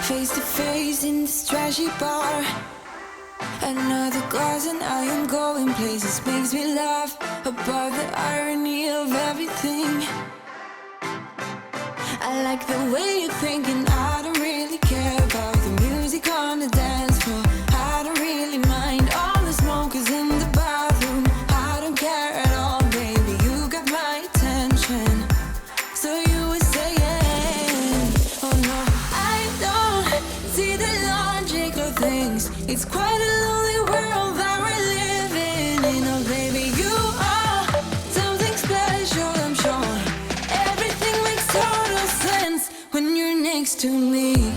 Face to face in this trashy bar. Another glass and I am going places. Makes me laugh about the irony of everything. I like the way you're thinking. I don't really care about the music on the dance floor. I don't really mind all the smokers in the bathroom. I don't care at all, baby. You got my attention. So you were saying, oh no, I don't see the logic of things. It's quite a lonely world that we're living in. Oh baby, you are something special, I'm sure. Everything makes total sense when you're next to me.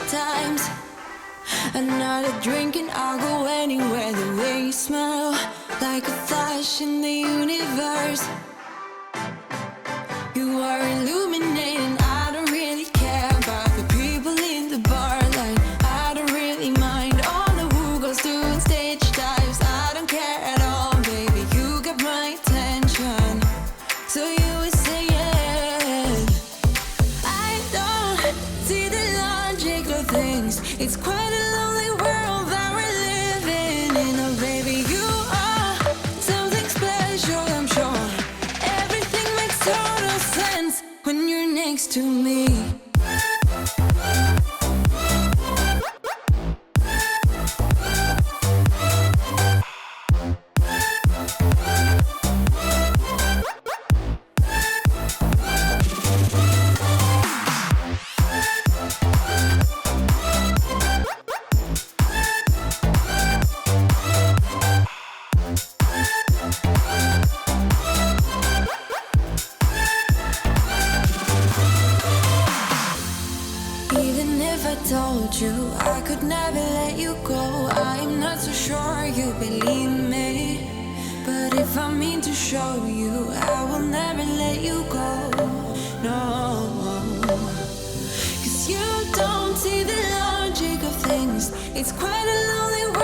Times another drink and I'll go anywhere. The way you smell, like a flash in the universe. You are illuminating. I don't really care about the people in the bar line. I don't really mind all the who goes doing stage dives. I don't care at all, baby. You got my attention. So you were saying, I don't see the logic of things. It's quite a lonely world that we're living in. Oh baby, you are something special, I'm sure. Everything makes total sense when you're next to me. Told you I could never let you go. I'm not so sure you believe me, but if I mean to show you, I will never let you go. No, 'cause you don't see the logic of things. It's quite a lonely world